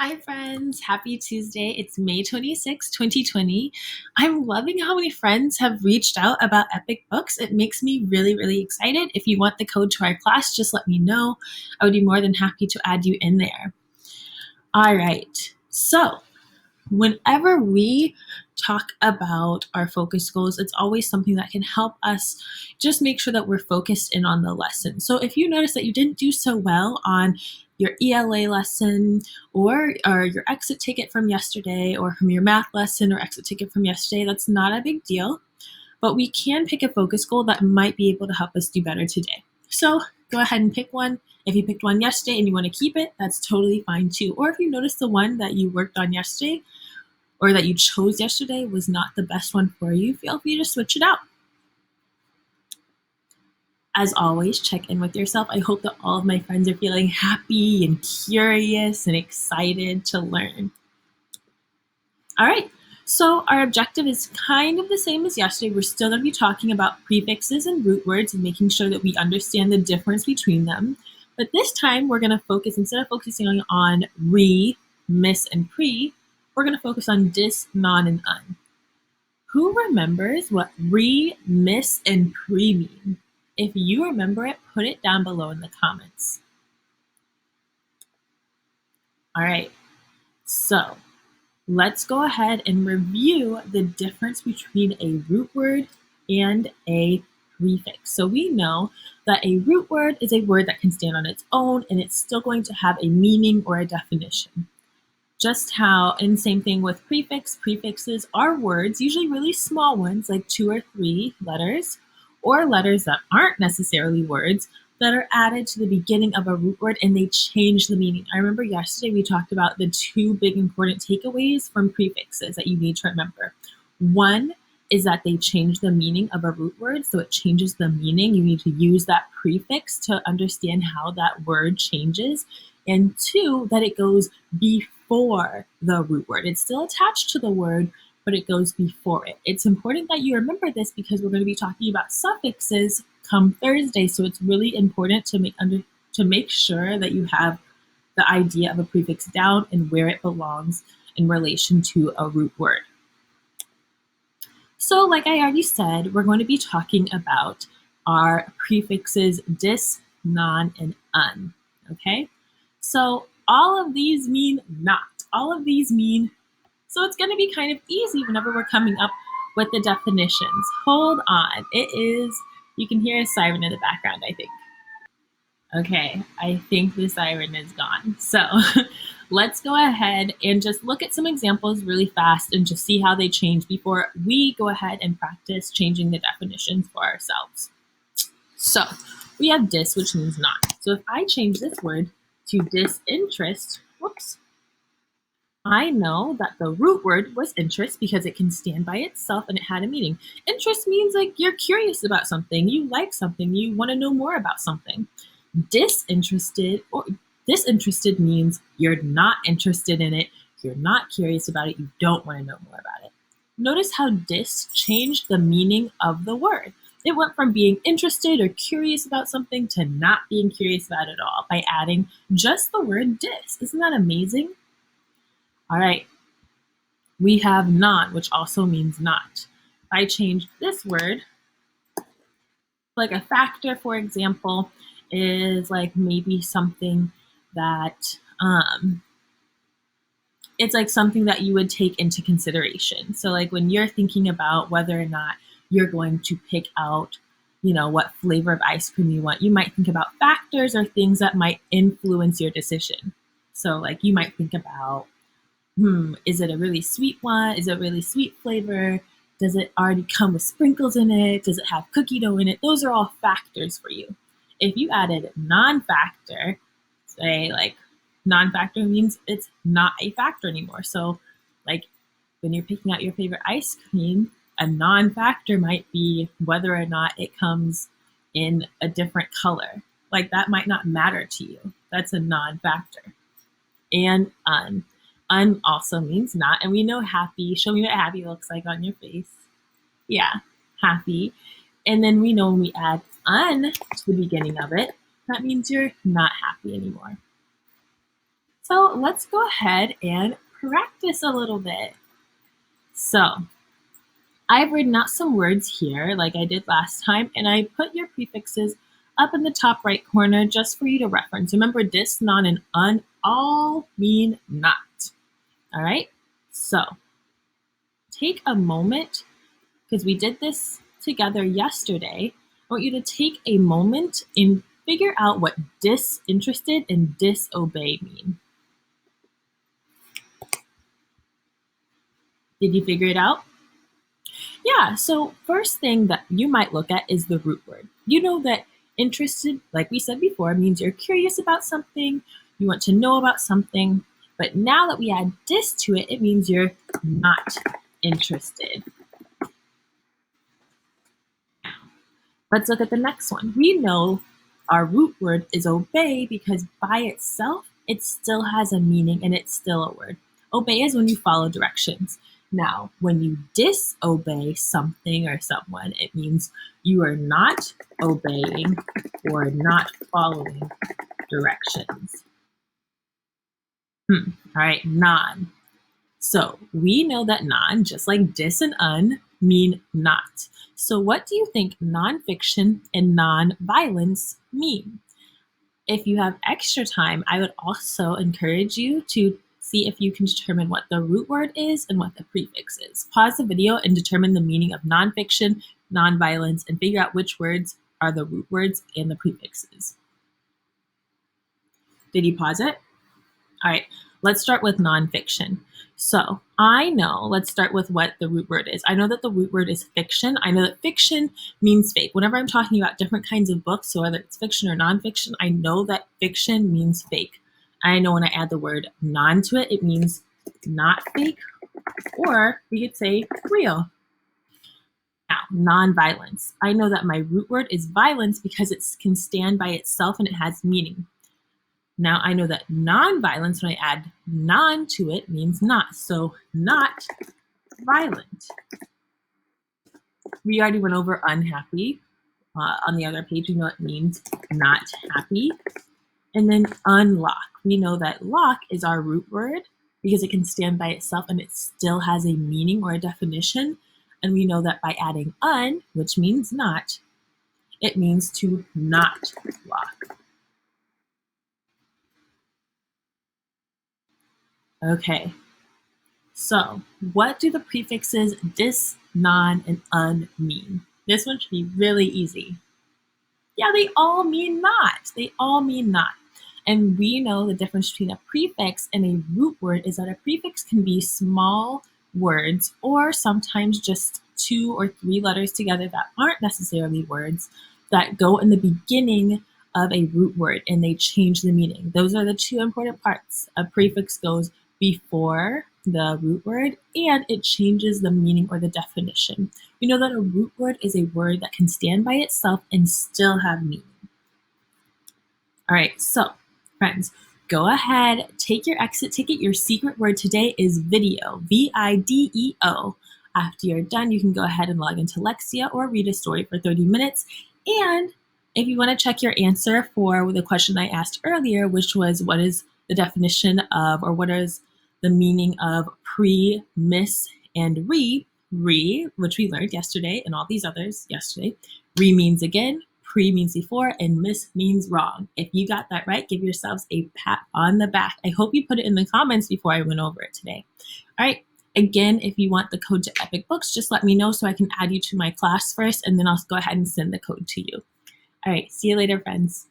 Hi friends, happy Tuesday. It's May 26, 2020. I'm loving how many friends have reached out about Epic Books. It makes me really excited. If you want the code to our class, just let me know. I would be more than happy to add you in there. All right, so whenever we talk about our focus goals, it's always something that can help us just make sure that we're focused in on the lesson. So if you notice that you didn't do so well on your ELA lesson or your exit ticket from yesterday or from your math lesson or exit ticket from yesterday, that's not a big deal. But we can pick a focus goal that might be able to help us do better today. So go ahead and pick one. If you picked one yesterday and you want to keep it, that's totally fine too. Or if you notice the one that you worked on yesterday or that you chose yesterday was not the best one for you, feel free to switch it out. As always, check in with yourself. I hope that all of my friends are feeling happy and curious and excited to learn. All right, so our objective is kind of the same as yesterday. We're still going to be talking about prefixes and root words and making sure that we understand the difference between them. But this time we're going to focus, instead of focusing on re, miss, and pre, we're going to focus on dis, non, and un. Who remembers what re, miss, and pre mean? If you remember it, put it down below in the comments. All right, so let's go ahead and review the difference between a root word and a prefix. So we know that a root word is a word that can stand on its own and it's still going to have a meaning or a definition. Just how, and same thing with prefixes are words, usually really small ones like 2 or 3 letters, or letters that aren't necessarily words that are added to the beginning of a root word and they change the meaning. I remember yesterday we talked about the 2 big important takeaways from prefixes that you need to remember. One is that they change the meaning of a root word, so it changes the meaning. You need to use that prefix to understand how that word changes. And 2, that it goes before the root word. It's still attached to the word, but it goes before it. It's important that you remember this because we're going to be talking about suffixes come Thursday, so it's really important to make sure that you have the idea of a prefix down and where it belongs in relation to a root word. So like I already said, we're going to be talking about our prefixes dis, non, and un, okay? So all of these mean not. All of these mean, so it's going to be kind of easy whenever we're coming up with the definitions. Hold on. It is, you can hear a siren in the background, I think. Okay, I think the siren is gone. So let's go ahead and just look at some examples really fast and just see how they change before we go ahead and practice changing the definitions for ourselves. So we have dis, which means not. So if I change this word to disinterest, whoops, I know that the root word was interest because it can stand by itself and it had a meaning. Interest means like you're curious about something, you like something, you want to know more about something. Disinterested means you're not interested in it, you're not curious about it, you don't want to know more about it. Notice how dis changed the meaning of the word. It went from being interested or curious about something to not being curious about it at all by adding just the word dis. Isn't that amazing? All right, we have non, which also means not. If I change this word, like a factor, for example, is like maybe something that, it's like something that you would take into consideration. So like when you're thinking about whether or not you're going to pick out, what flavor of ice cream you want, you might think about factors or things that might influence your decision. So like you might think about, is it a really sweet one? Is it a really sweet flavor? Does it already come with sprinkles in it? Does it have cookie dough in it? Those are all factors for you. If you added non-factor, say like non-factor means it's not a factor anymore. So like when you're picking out your favorite ice cream, a non-factor might be whether or not it comes in a different color. Like that might not matter to you. That's a non-factor. And un. Un also means not, and we know happy. Show me what happy looks like on your face. Yeah, happy. And then we know when we add un to the beginning of it, that means you're not happy anymore. So let's go ahead and practice a little bit. So I've written out some words here like I did last time, and I put your prefixes up in the top right corner just for you to reference. Remember, dis, non, and un all mean not. All right, so take a moment, because we did this together yesterday. I want you to take a moment and figure out what disinterested and disobey mean. Did you figure it out? Yeah, so first thing that you might look at is the root word. You know that interested, like we said before, means you're curious about something, you want to know about something, but now that we add dis to it, it means you're not interested. Let's look at the next one. We know our root word is obey because by itself, it still has a meaning and it's still a word. Obey is when you follow directions. Now, when you disobey something or someone, it means you are not obeying or not following directions. All right, non. So we know that non, just like dis and un, mean not. So what do you think nonfiction and non-violence mean? If you have extra time, I would also encourage you to see if you can determine what the root word is and what the prefix is. Pause the video and determine the meaning of nonfiction, non-violence, and figure out which words are the root words and the prefixes. Did you pause it? All right, let's start with nonfiction. So I know, let's start with what the root word is. I know that the root word is fiction. I know that fiction means fake. Whenever I'm talking about different kinds of books, so whether it's fiction or nonfiction, I know that fiction means fake. I know when I add the word non to it, it means not fake, or we could say real. Now, non-violence. I know that my root word is violence because it can stand by itself and it has meaning. Now I know that non-violence, when I add non to it, means not. So not violent. We already went over unhappy. On the other page, we know it means not happy. And then unlock. We know that lock is our root word because it can stand by itself and it still has a meaning or a definition. And we know that by adding un, which means not, it means to not lock. Okay, so what do the prefixes dis, non, and un mean? This one should be really easy. Yeah, they all mean not. They all mean not. And we know the difference between a prefix and a root word is that a prefix can be small words or sometimes just 2 or 3 letters together that aren't necessarily words that go in the beginning of a root word and they change the meaning. Those are the 2 important parts. A prefix goes before the root word and it changes the meaning or the definition. We know that a root word is a word that can stand by itself and still have meaning. All right, so friends, go ahead, take your exit ticket. Your secret word today is video, video. After you're done, you can go ahead and log into Lexia or read a story for 30 minutes. And if you want to check your answer for the question I asked earlier, which was what is the definition of, or what is the meaning of pre, miss, and re, which we learned yesterday and all these others yesterday. Re means again, pre means before, and miss means wrong. If you got that right, give yourselves a pat on the back. I hope you put it in the comments before I went over it today. All right. Again, if you want the code to Epic Books, just let me know so I can add you to my class first, and then I'll go ahead and send the code to you. All right. See you later, friends.